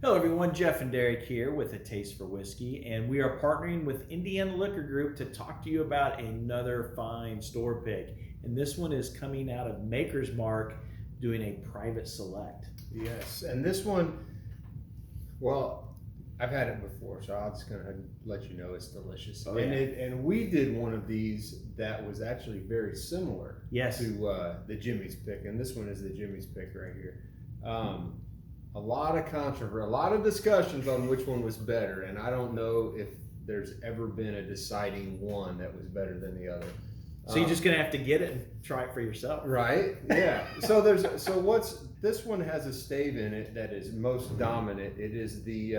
Hello, everyone. Jeff and Derek here with A Taste for Whiskey, and we are partnering with Indiana Liquor Group to talk to you about another fine store pick. And this one is coming out of Maker's Mark, doing a private select. Yes, and this one, well, I've had it before, so I'm just gonna let you know it's delicious. Oh, and yeah. and we did one of these that was actually very similar Yes. to the Jimmy's pick, and this one is the Jimmy's pick right here. A lot of controversy, a lot of discussions on which one was better, and I don't know if there's ever been a deciding one that was better than the other. So you're just gonna have to get it and try it for yourself, right? Yeah. What's this one has a stave in it that is most dominant. It is the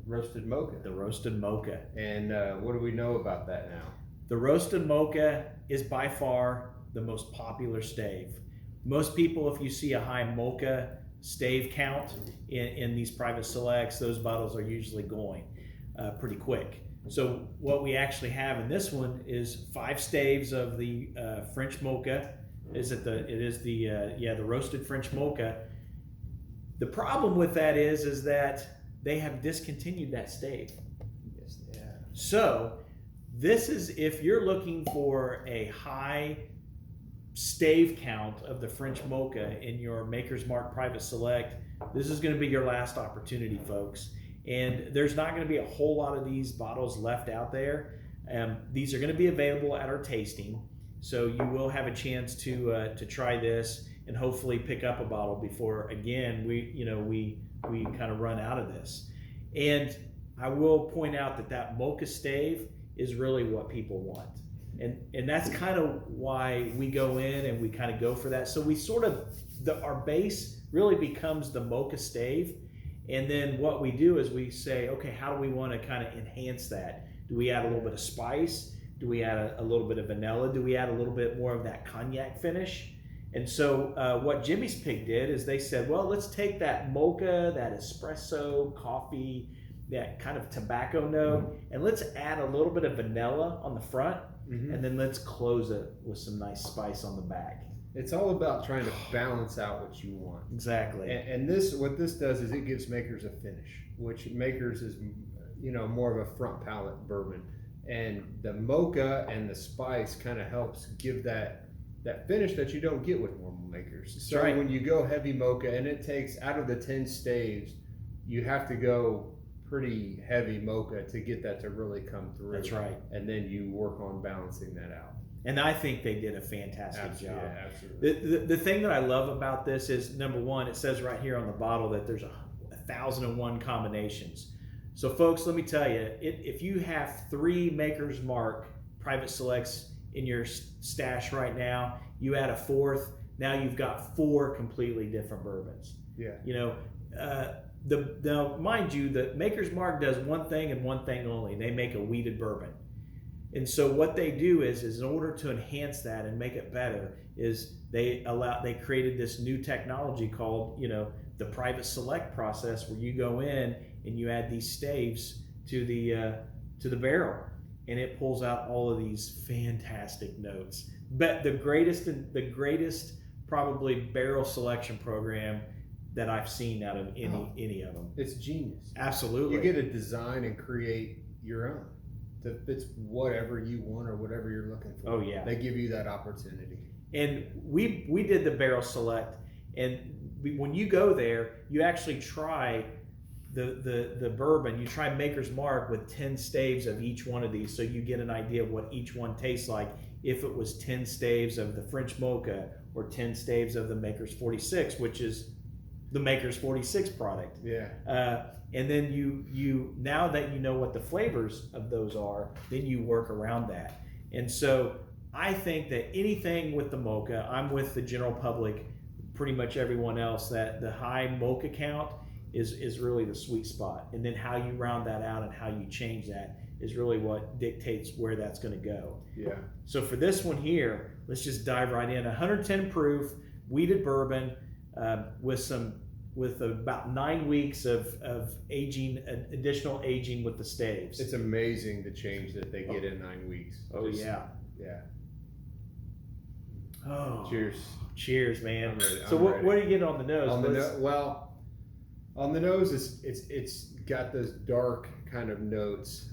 roasted mocha. the roasted mocha. And what do we know about that now? The roasted mocha is by far the most popular stave. Most people, if you see a high mocha stave count in these private selects, those bottles are usually going pretty quick. So what we actually have in this one is 5 staves of the French mocha. It is the roasted French mocha. The problem with that is that they have discontinued that stave. Yes, they have. So this is if you're looking for a high stave count of the French mocha in your Maker's Mark Private Select, this is going to be your last opportunity, folks. And there's not going to be a whole lot of these bottles left out there. These are going to be available at our tasting, so you will have a chance to try this and hopefully pick up a bottle before again we kind of run out of this. And I will point out that mocha stave is really what people want. And that's kind of why we go in and we kind of go for that. So we sort of, our base really becomes the mocha stave. And then what we do is we say, okay, how do we want to kind of enhance that? Do we add a little bit of spice? Do we add a little bit of vanilla? Do we add a little bit more of that cognac finish? And so what Jimmy's Pig did is they said, well, let's take that mocha, that espresso, coffee, that kind of tobacco note, and let's add a little bit of vanilla on the front, and then let's close it with some nice spice on the back. It's all about trying to balance out what you want. Exactly. And what this does is it gives Makers a finish, which Makers is, more of a front palate bourbon. And the mocha and the spice kind of helps give that finish that you don't get with normal Makers. So right. When you go heavy mocha, and it takes, out of the 10 staves, you have to go pretty heavy mocha to get that to really come through. That's right. And then you work on balancing that out. And I think they did a fantastic job. Yeah, absolutely. The thing that I love about this is, number one, it says right here on the bottle that there's 1,001 combinations. So folks, let me tell you, if you have 3 Maker's Mark Private Selects in your stash right now, you add a 4th, now you've got 4 completely different bourbons. Yeah. Now, mind you, the Maker's Mark does one thing and one thing only. They make a wheated bourbon. And so what they do is in order to enhance that and make it better, is they created this new technology called, the private select process, where you go in and you add these staves to the barrel, and it pulls out all of these fantastic notes. But the greatest probably barrel selection program that I've seen out of any of them. It's genius. Absolutely. You get to design and create your own that fits whatever you want or whatever you're looking for. Oh yeah. They give you that opportunity. And we did the barrel select, and when you go there, you actually try the bourbon. You try Maker's Mark with 10 staves of each one of these, so you get an idea of what each one tastes like. If it was 10 staves of the French mocha or 10 staves of the Maker's 46, which is the Maker's 46 product. Yeah. And then you now that you know what the flavors of those are, then you work around that. And so I think that anything with the mocha, I'm with the general public, pretty much everyone else, that the high mocha count is really the sweet spot. And then how you round that out and how you change that is really what dictates where that's going to go. Yeah. So for this one here, let's just dive right in. 110 proof, wheated bourbon, with about 9 weeks of aging, additional aging with the staves. It's amazing the change that they get in 9 weeks. Yeah. Yeah. Oh, Cheers. Cheers, man. I'm ready. So what do you get on the nose? Well, On the nose, it's got those dark kind of notes.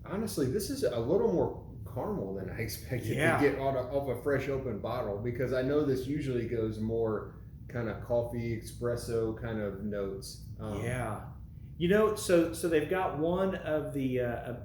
Honestly, this is a little more caramel than I expected Yeah. to get off a fresh open bottle, because I know this usually goes more kind of coffee espresso kind of notes. Yeah. You know, so they've got one of the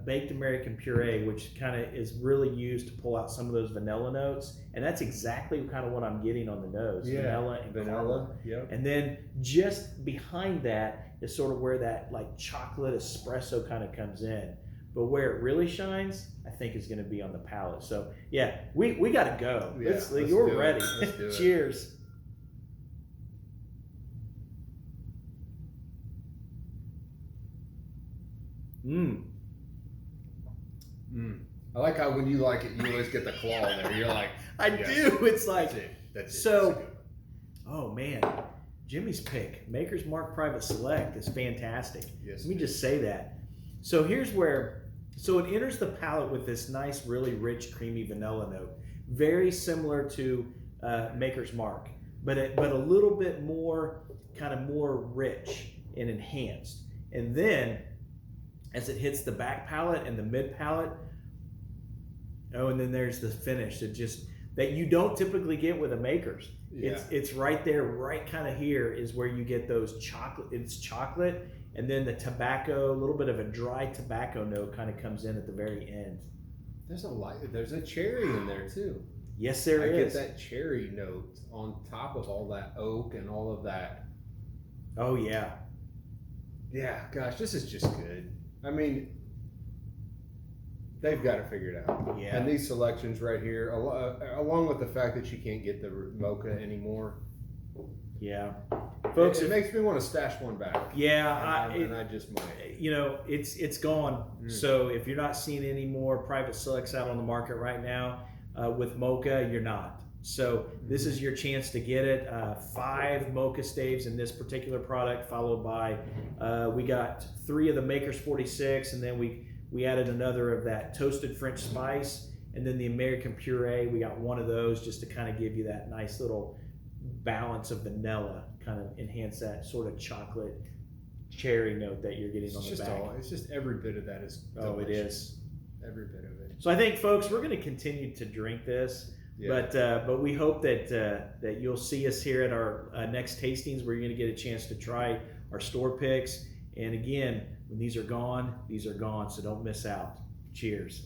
baked American puree, which kind of is really used to pull out some of those vanilla notes, and that's exactly kind of what I'm getting on the nose, Yeah, vanilla and caramel. Yep. And then just behind that is sort of where that like chocolate espresso kind of comes in. But where it really shines, I think, is going to be on the palate. So yeah, we got to go. Yeah, let's You're do it. ready. Let's do it. Cheers. Mmm. I like how when you like it, you always get the claw in there. You're like, I yeah, do. It's like, that's it. That's it. So- That's a good one. oh man, Jimmy's pick, Maker's Mark Private Select, is fantastic. Yes. Let me just say that. So here's where, so it enters the palate with this nice, really rich, creamy vanilla note, very similar to Maker's Mark, but a little bit more, kind of more rich and enhanced. And then, as it hits the back palate and the mid palate, oh, and then there's the finish that you don't typically get with a Maker's. Yeah. It's right there, right kind of here is where you get those chocolate. It's chocolate, and then the tobacco, a little bit of a dry tobacco note kind of comes in at the very end. There's a cherry in there too. Yes, there I is. get that cherry note on top of all that oak and all of that. Oh yeah, Yeah, gosh, this is just good. I mean, they've got to figure it out. yeah, And these selections right here, along with the fact that you can't get the mocha anymore, yeah, folks. it makes me want to stash one back. Yeah, and I just might. you know, it's gone. Mm. So if you're not seeing any more private selects out on the market right now with mocha, you're not. So this is your chance to get it. 5 mocha staves in this particular product, followed by we got 3 of the Maker's 46, and then we added another of that toasted French spice, and then the American puree. We got 1 of those just to kind of give you that nice little balance of vanilla, kind of enhance that sort of chocolate cherry note that you're getting on the back. It's just every bit of that is Oh, it delicious. is. Every bit of it. So I think, folks, we're going to continue to drink this, but we hope that you'll see us here at our next tastings, where you're going to get a chance to try our store picks. And again, when these are gone, so don't miss out. Cheers.